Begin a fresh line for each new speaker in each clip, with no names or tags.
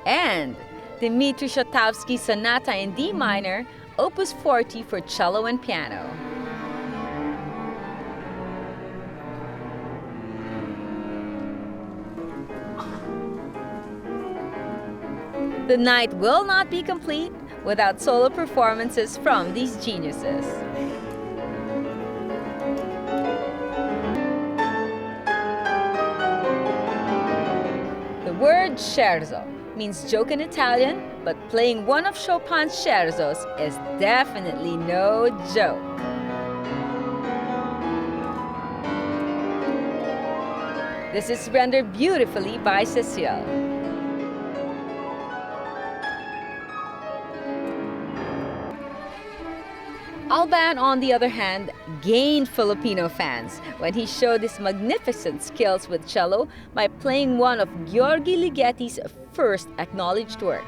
and Dmitri Shostakovsky's Sonata in D minor, Opus 40 for cello and piano. The night will not be complete without solo performances from these geniuses. The word scherzo means joke in Italian, but playing one of Chopin's scherzos is definitely no joke. This is rendered beautifully by Cecile. Alban, on the other hand, gained Filipino fans when he showed his magnificent skills with cello by playing one of Gheorghe Ligeti's first acknowledged work.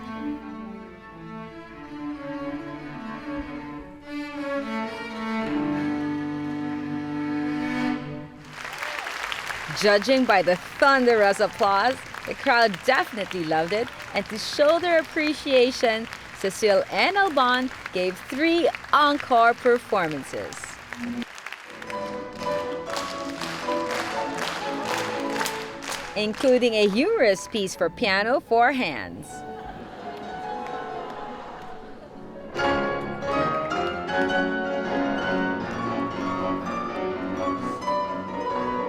Judging by the thunderous applause, the crowd definitely loved it, and to show their appreciation, Cecile and Alban gave 3 encore performances. Including a humorous piece for piano 4 hands.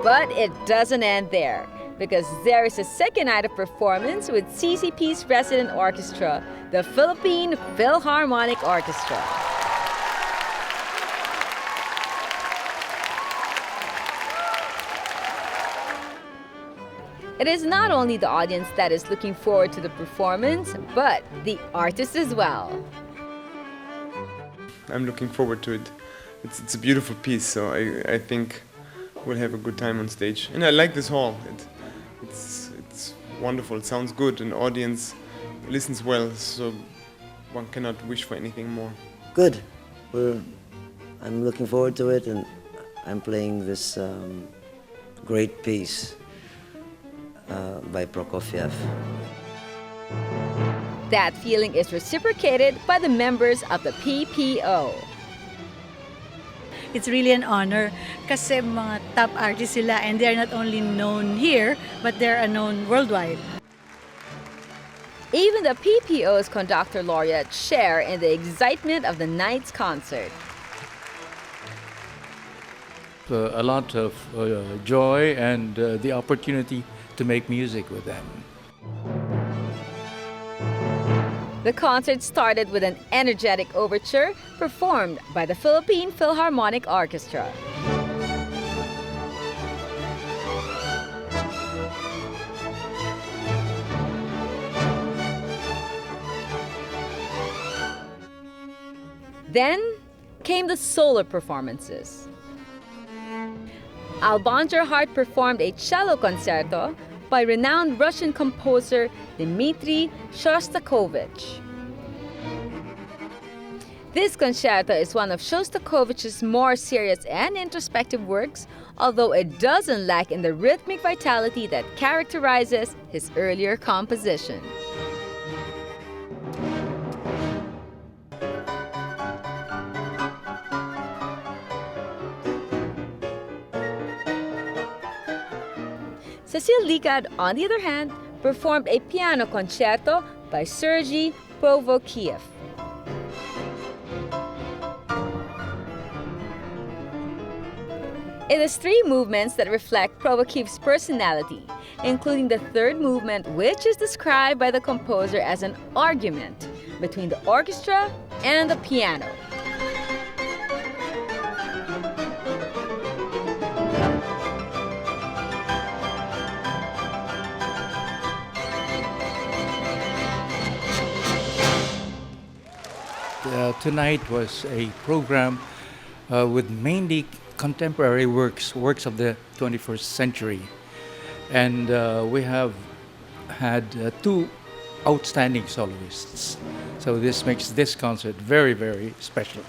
But it doesn't end there, because there is a second night of performance with CCP's resident orchestra, the Philippine Philharmonic Orchestra. It is not only the audience that is looking forward to the performance, but the artists as well.
I'm looking forward to it. It's a beautiful piece, so I think we'll have a good time on stage. And I like this hall. It's wonderful, it sounds good, and the audience listens well, so one cannot wish for anything more.
Good. I'm looking forward to it, and I'm playing this great piece by Prokofiev.
That feeling is reciprocated by the members of the PPO.
It's really an honor kasi mga top artists sila, and they're not only known here, but they're known worldwide.
Even the PPO's conductor laureate share in the excitement of the night's concert.
A lot of joy and the opportunity to make music with them.
The concert started with an energetic overture performed by the Philippine Philharmonic Orchestra. Then came the solo performances. Alban Gerhardt performed a cello concerto by renowned Russian composer Dmitri Shostakovich. This concerto is one of Shostakovich's more serious and introspective works, although it doesn't lack in the rhythmic vitality that characterizes his earlier composition. Cecile Licad, on the other hand, performed a piano concerto by Sergei Provokiev. It is 3 movements that reflect Provokiev's personality, including the third movement, which is described by the composer as an argument between the orchestra and the piano.
Tonight was a program with mainly contemporary works of the 21st century. And we have had 2 outstanding soloists. So this makes this concert very, very special.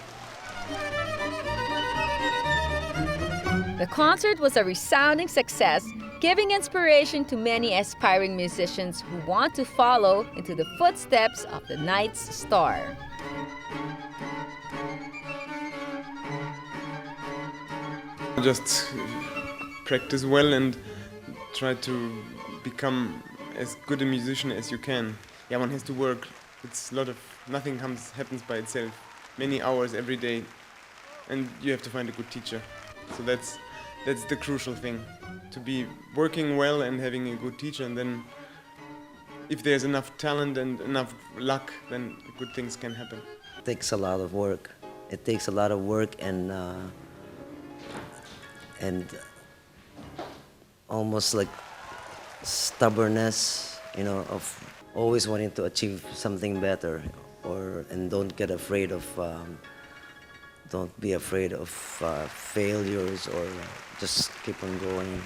The concert was a resounding success giving inspiration to many aspiring musicians who want to follow into the footsteps of the night's star.
Just practice well and try to become as good a musician as you can. Yeah, one has to work. It's a lot of nothing happens by itself. Many hours every day, and you have to find a good teacher. So that's the crucial thing, to be working well and having a good teacher, and then if there's enough talent and enough luck, then good things can happen.
It takes a lot of work. It takes a lot of work and almost like stubbornness, you know, of always wanting to achieve something better, and don't be afraid of failures, or just keep on going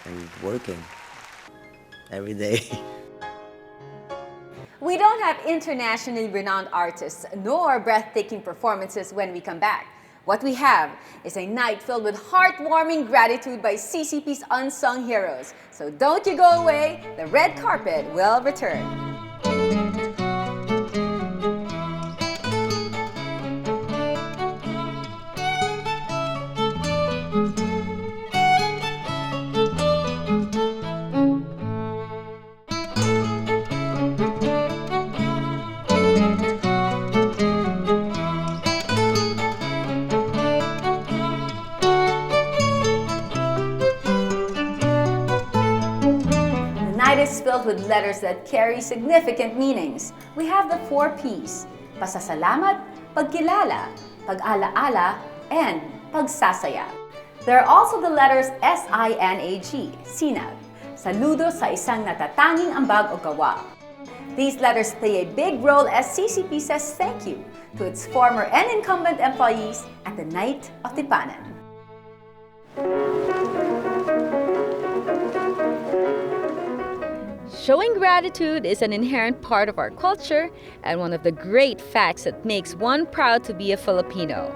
and working every day.
We don't have internationally renowned artists nor breathtaking performances when we come back. What we have is a night filled with heartwarming gratitude by CCP's unsung heroes. So don't you go away, the red carpet will return. Is filled with letters that carry significant meanings. We have the 4 P's: pasasalamat, pagkilala, pag-alaala, and pagsasaya. There are also the letters SINAG, sinag, saludo sa isang natatanging ambag o gawa. These letters play a big role as CCP says thank you to its former and incumbent employees at the Night of Tipanan. Showing gratitude is an inherent part of our culture and one of the great facts that makes one proud to be a Filipino.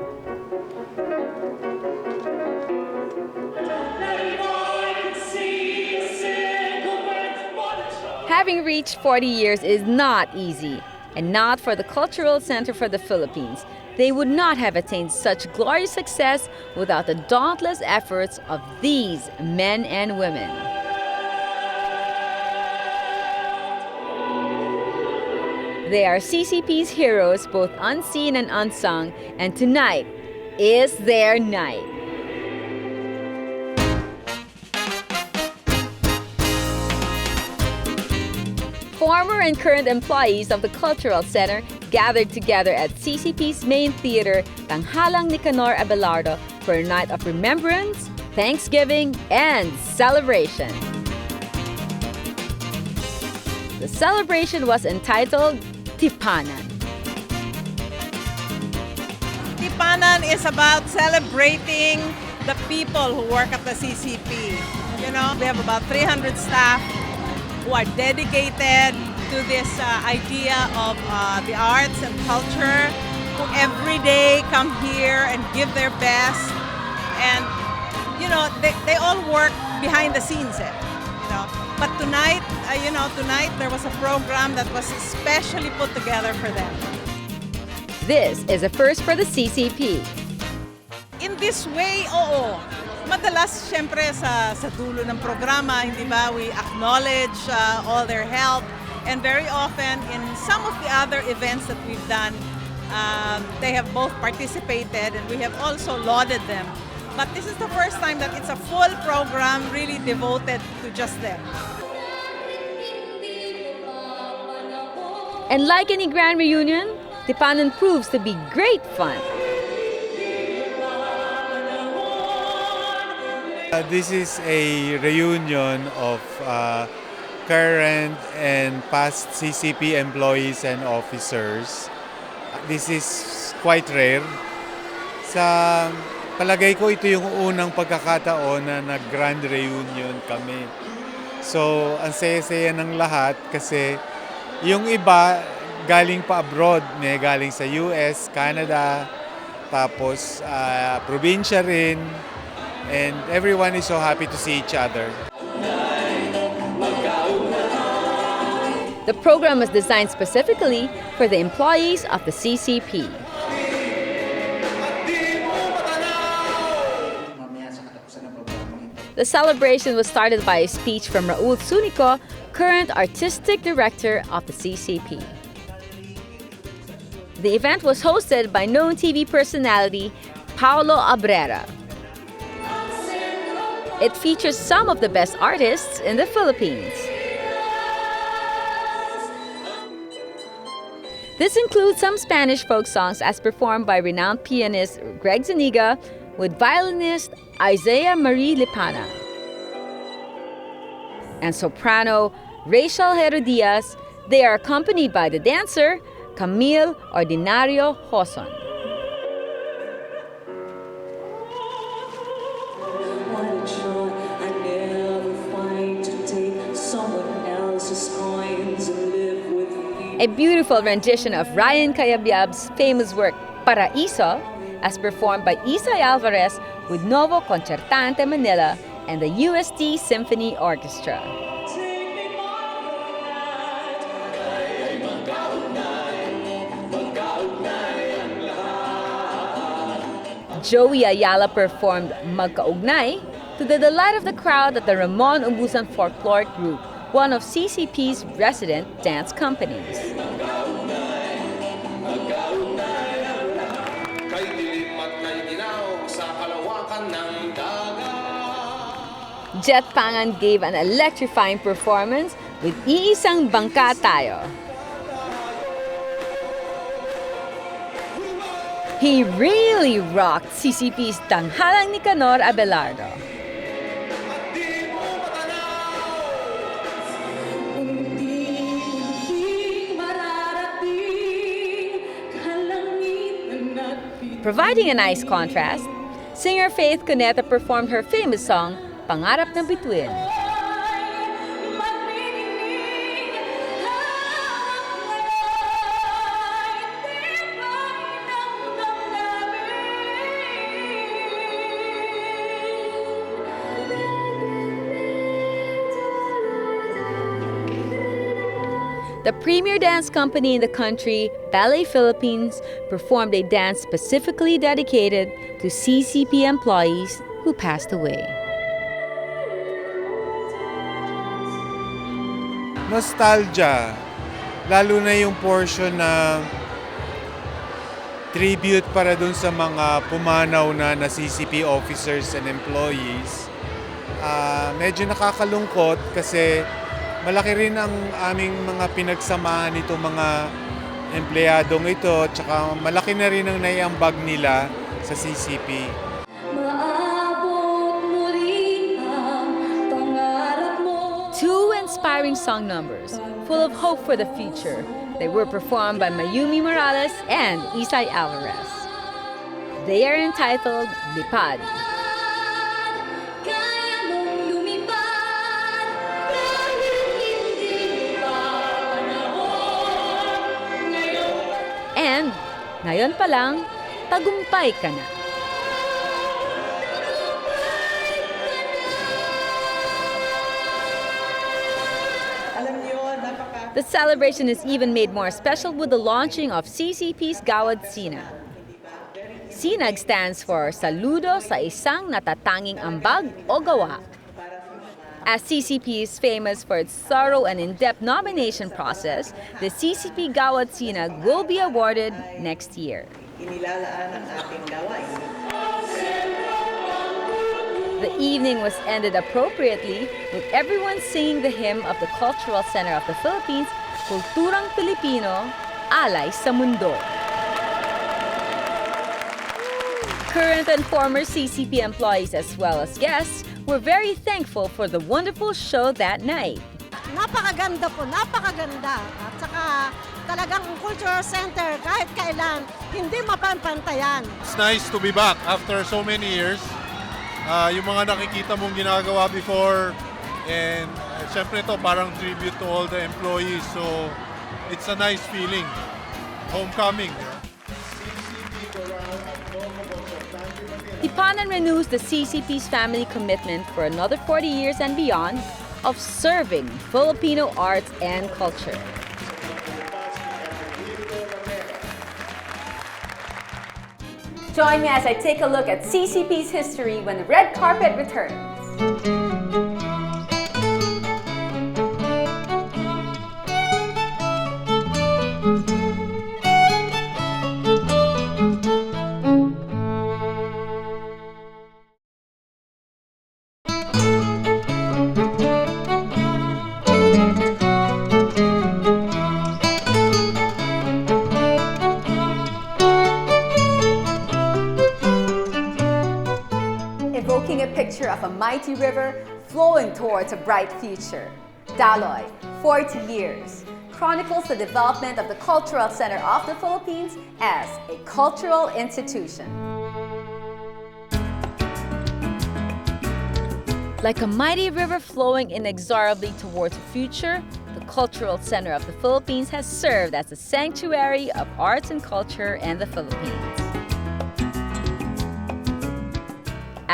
Having reached 40 years is not easy, and not for the Cultural Center for the Philippines. They would not have attained such glorious success without the dauntless efforts of these men and women. They are CCP's heroes, both unseen and unsung, and tonight is their night. Former and current employees of the Cultural Center gathered together at CCP's main theater, Tanghalang Nicanor Abelardo, for a night of remembrance, thanksgiving, and celebration. The celebration was entitled Tipanan.
Tipanan is about celebrating the people who work at the CCP. You know, we have about 300 staff who are dedicated to this idea of the arts and culture, who every day come here and give their best. And, you know, they all work behind the scenes, you know. But tonight, tonight there was a program that was especially put together for them.
This is a first for the CCP.
In this way, oo. Madalas, syempre, sa dulo ng programa, hindi ba, we acknowledge all their help. And very often, in some of the other events that we've done, they have both participated and we have also lauded them. But this is the first time that it's a full program really devoted to just them.
And like any grand reunion, Tipanan proves to be great fun.
This is a reunion of current and past CCP employees and officers. This is quite rare. Sa palagay ko, ito yung unang pagkakataon na nag-grand reunion kami. So, ang saya-saya ng lahat kasi yung iba galing pa abroad, may galing sa US, Canada, tapos probinsya rin, and everyone is so happy to see each other.
The program was designed specifically for the employees of the CCP. The celebration was started by a speech from Raul Zunico, current artistic director of the CCP. The event was hosted by known TV personality Paulo Abrera. It features some of the best artists in the Philippines. This includes some Spanish folk songs as performed by renowned pianist Greg Zuniga with violinist Isaiah Marie Lipana and soprano Rachel Herodias. They are accompanied by the dancer Camille Ordinario Hoson. A beautiful rendition of Ryan Cayabyab's famous work Paraiso, as performed by Isay Alvarez with Novo Concertante Manila and the USD Symphony Orchestra. Joey Ayala performed Magkaugnay to the delight of the crowd at the Ramon Ubusan Folkloric Group, one of CCP's resident dance companies. Jet Pangan gave an electrifying performance with Iisang Bangka Tayo. He really rocked CCP's Tanghalang Nicanor Abelardo. Providing a nice contrast, singer Faith Cuneta performed her famous song, Pangarap ng Bituin. The premier dance company in the country, Ballet Philippines, performed a dance specifically dedicated to CCP employees who passed away.
Nostalgia, lalo na yung portion na tribute para dun sa mga pumanaw na CCP officers and employees. Medyo nakakalungkot kasi malaki rin ang aming mga pinagsamahan nito mga empleyadong ito, tsaka malaki na rin ang naiambag nila sa CCP.
Two inspiring song numbers, full of hope for the future. They were performed by Mayumi Morales and Isay Alvarez. They are entitled Lipad and Ngayon Pa Lang, Tagumpay Ka Na. The celebration is even made more special with the launching of CCP's Gawad Sinag. Sinag stands for Saludo sa Isang Natatanging Ambag o Gawa. As CCP is famous for its thorough and in-depth nomination process, the CCP Gawad Sinag will be awarded next year. The evening was ended appropriately with everyone singing the hymn of the Cultural Center of the Philippines, Kulturang Pilipino, Alay sa Mundo. Current and former CCP employees as well as guests were very thankful for the wonderful show that night.
Napakaganda po, napakaganda. At saka talagang cultural center kahit kailan, hindi mapapantayan.
It's nice to be back after so many years. Yung mga nakikita mong ginagawa before, and syempre ito parang tribute to all the employees, so it's a nice feeling. Homecoming.
Tipana renews the CCP's family commitment for another 40 years and beyond of serving Filipino arts and culture.
Join me as I take a look at CCP's history when the red carpet returns. Evoking a picture of a mighty river flowing towards a bright future. Daloy, 40 years, chronicles the development of the Cultural Center of the Philippines as a cultural institution.
Like a mighty river flowing inexorably towards the future, the Cultural Center of the Philippines has served as a sanctuary of arts and culture in the Philippines.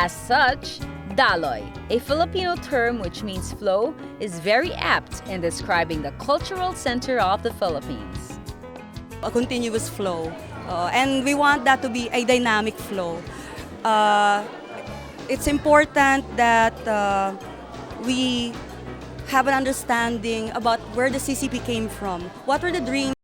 As such, Daloy, a Filipino term which means flow, is very apt in describing the cultural center of the Philippines.
A continuous flow, and we want that to be a dynamic flow. It's important that we have an understanding about where the CCP came from. What were the dreams